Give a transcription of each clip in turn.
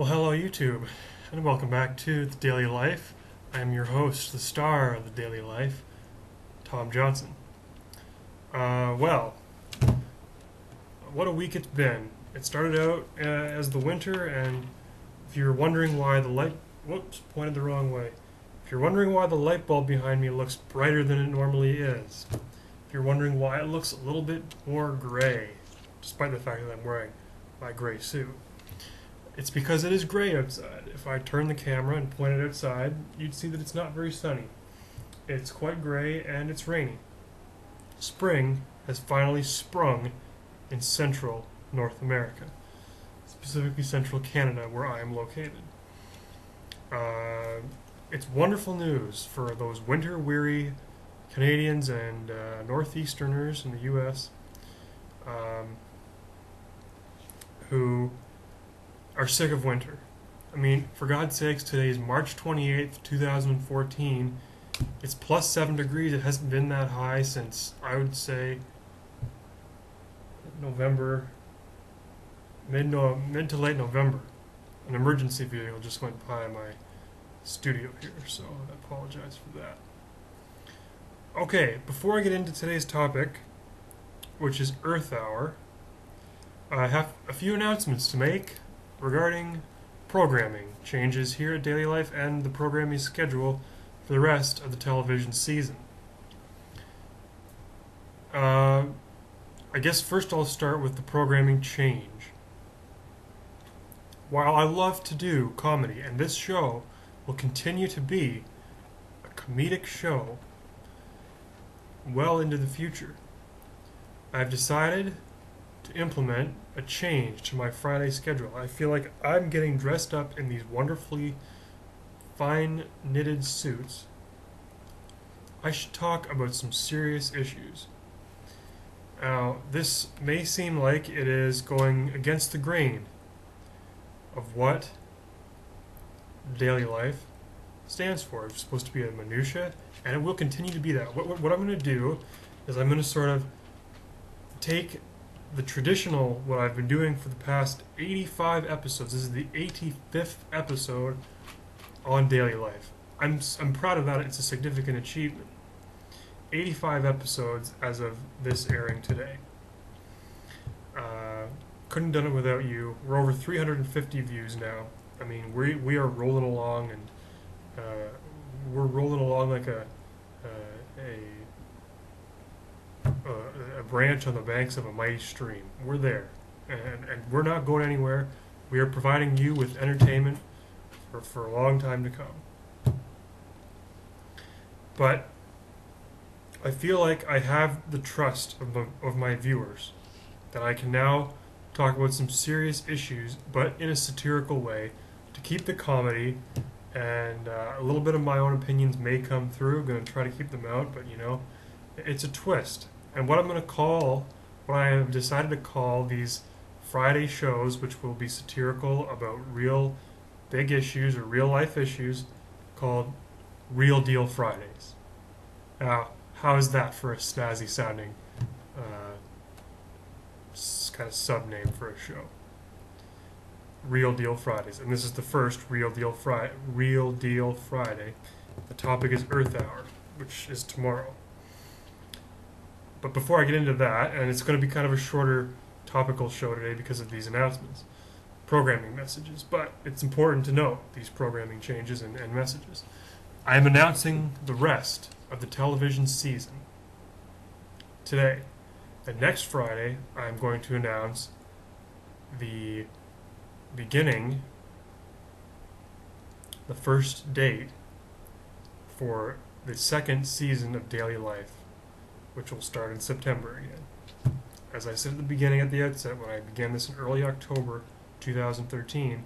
Well, hello YouTube, and welcome back to The Daily Life. I am your host, the star of The Daily Life, Tom Johnson. Well, what a week it's been. It started out as the winter, and if you're wondering why the light... Whoops, pointed the wrong way. If you're wondering why the light bulb behind me looks brighter than it normally is, if you're wondering why it looks a little bit more gray, despite the fact that I'm wearing my gray suit, it's because it is gray outside. If I turn the camera and point it outside, you'd see that it's not very sunny. It's quite gray and it's rainy. Spring has finally sprung in central North America, specifically central Canada, where I am located. It's wonderful news for those winter-weary Canadians and Northeasterners in the U.S. Who are sick of winter. I mean, for God's sakes, today is March 28th, 2014. It's plus 7 degrees. It hasn't been that high since, I would say, November, mid to late November. An emergency vehicle just went by my studio here, so I apologize for that. Okay, before I get into today's topic, which is Earth Hour, I have a few announcements to make regarding programming changes here at Daily Life and the programming schedule for the rest of the television season. I guess first I'll start with the programming change. While I love to do comedy, and this show will continue to be a comedic show well into the future, I've decided to implement a change to my Friday schedule. I feel like I'm getting dressed up in these wonderfully fine knitted suits. I should talk about some serious issues. Now, this may seem like it is going against the grain of what Daily Life stands for. It's supposed to be a minutia, and it will continue to be that. What I'm going to do is I'm going to sort of take the traditional, what I've been doing for the past 85 episodes. This is the 85th episode on Daily Life. I'm proud of that. It's a significant achievement. 85 episodes as of this airing today. Couldn't have done it without you. We're over 350 views now. I mean, we are rolling along, and we're rolling along like a branch on the banks of a mighty stream. We're there, and we're not going anywhere. We are providing you with entertainment for a long time to come. But I feel like I have the trust of my viewers, that I can now talk about some serious issues, but in a satirical way, to keep the comedy, and a little bit of my own opinions may come through. I'm going to try to keep them out, but it's a twist. And what I have decided to call these Friday shows, which will be satirical about real big issues or real life issues, called Real Deal Fridays. Now, how is that for a snazzy sounding kind of sub-name for a show? Real Deal Fridays. And this is the first Real Deal Friday. The topic is Earth Hour, which is tomorrow. But before I get into that, and it's going to be kind of a shorter topical show today because of these announcements, programming messages, but it's important to note these programming changes and messages. I am announcing the rest of the television season today. And next Friday, I'm going to announce the first date for the second season of Daily Life, which will start in September again. As I said at the beginning, at the outset, when I began this in early October 2013,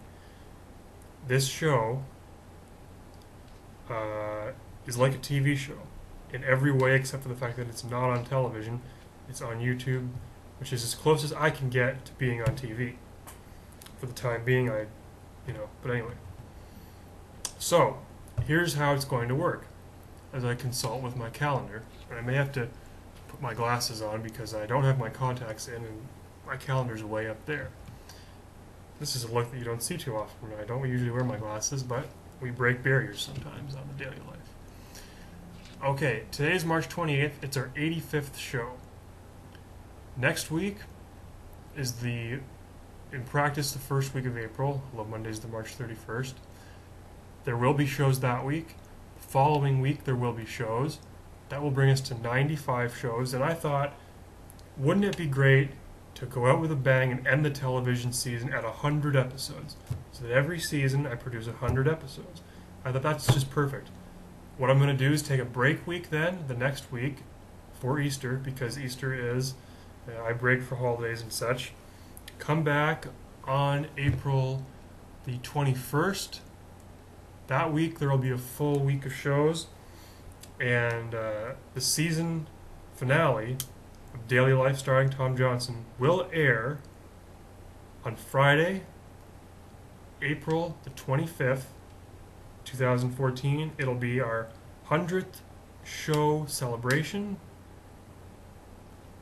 this show is like a TV show in every way except for the fact that it's not on television. It's on YouTube, which is as close as I can get to being on TV. For the time being, but anyway. So, here's how it's going to work as I consult with my calendar. And I may have to put my glasses on because I don't have my contacts in and my calendar's way up there. This is a look that you don't see too often. I don't usually wear my glasses, but we break barriers sometimes on the daily life. Okay, today's March 28th. It's our 85th show. Next week is in practice, the first week of April, although Monday's the March 31st. There will be shows that week. The following week, there will be shows. That will bring us to 95 shows, and I thought, wouldn't it be great to go out with a bang and end the television season at 100 episodes? So that every season I produce 100 episodes. I thought that's just perfect. What I'm going to do is take a break week then, the next week, for Easter, because Easter is, I break for holidays and such. Come back on April the 21st. That week there will be a full week of shows, and the season finale of Daily Life starring Tom Johnson will air on Friday, April the 25th, 2014. It'll be our 100th show celebration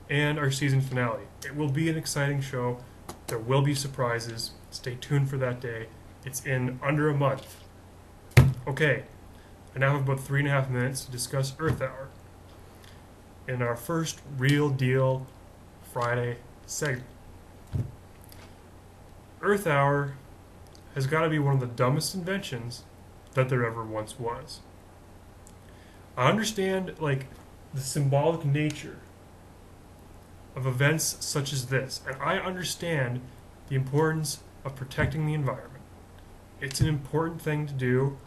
and our season finale. It will be an exciting show. There will be surprises. Stay tuned for that day. It's in under a month. Okay, I now have about 3.5 minutes to discuss Earth Hour in our first Real Deal Friday segment. Earth Hour has got to be one of the dumbest inventions that there ever once was. I understand, like, the symbolic nature of events such as this, and I understand the importance of protecting the environment. It's an important thing to do.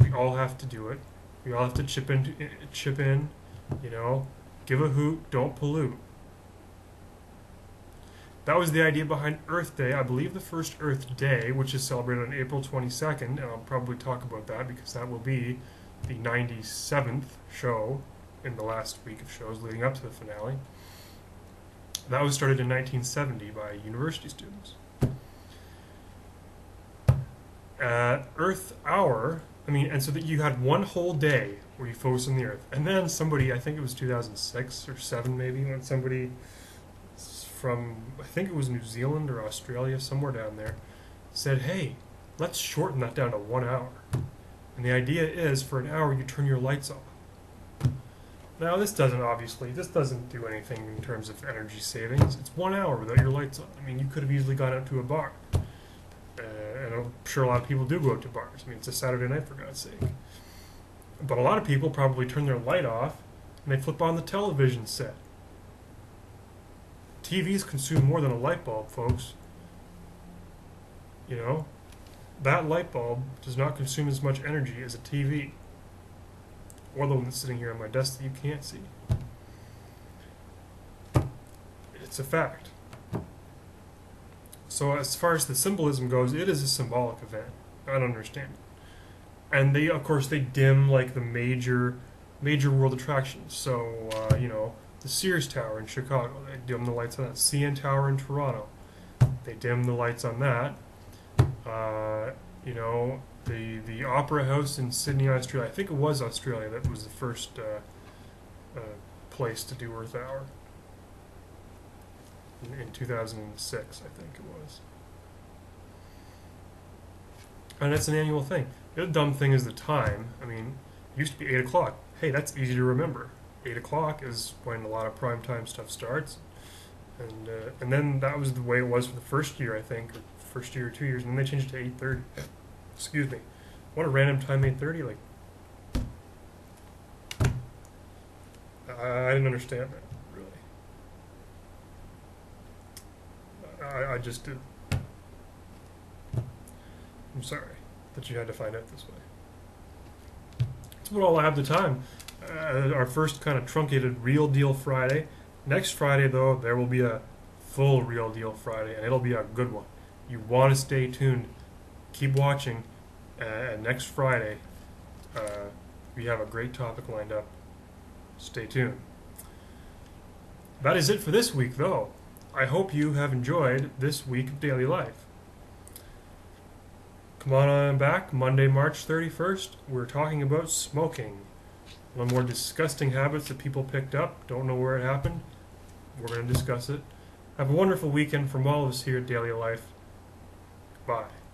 We all have to do it. We all have to chip in, give a hoot, don't pollute. That was the idea behind Earth Day. I believe the first Earth Day, which is celebrated on April 22nd, and I'll probably talk about that because that will be the 97th show in the last week of shows leading up to the finale. That was started in 1970 by university students. Earth Hour, and so that you had one whole day where you focus on the Earth. And then somebody, I think it was 2006 or 7 maybe, when somebody from, I think it was New Zealand or Australia, somewhere down there, said, hey, let's shorten that down to 1 hour. And the idea is, for an hour, you turn your lights off. Now, this doesn't do anything in terms of energy savings. It's 1 hour without your lights on. You could have easily gone out to a bar. And I'm sure a lot of people do go out to bars. It's a Saturday night, for God's sake. But a lot of people probably turn their light off and they flip on the television set. TVs consume more than a light bulb, folks. That light bulb does not consume as much energy as a TV. Or the one that's sitting here on my desk that you can't see. It's a fact. So as far as the symbolism goes, it is a symbolic event. I don't understand it. And they dim like the major world attractions. So, the Sears Tower in Chicago, they dim the lights on that. CN Tower in Toronto, they dim the lights on that. The Opera House in Sydney, Australia. I think it was Australia that was the first place to do Earth Hour. In 2006, I think it was. And it's an annual thing. The other dumb thing is the time. It used to be 8 o'clock. Hey, that's easy to remember. 8 o'clock is when a lot of primetime stuff starts. And then that was the way it was for the first year, I think, or first year or 2 years, and then they changed it to 8:30. Excuse me. What a random time, 8:30? I didn't understand that, really. I just did. I'm sorry that you had to find out this way. That's about all I have the time. Our first kind of truncated Real Deal Friday. Next Friday, though, there will be a full Real Deal Friday, and it'll be a good one. You want to stay tuned. Keep watching. And next Friday, we have a great topic lined up. Stay tuned. That is it for this week, though. I hope you have enjoyed this week of Daily Life. Come on back, Monday, March 31st. We're talking about smoking. One of the more disgusting habits that people picked up. Don't know where it happened. We're going to discuss it. Have a wonderful weekend from all of us here at Daily Life. Bye.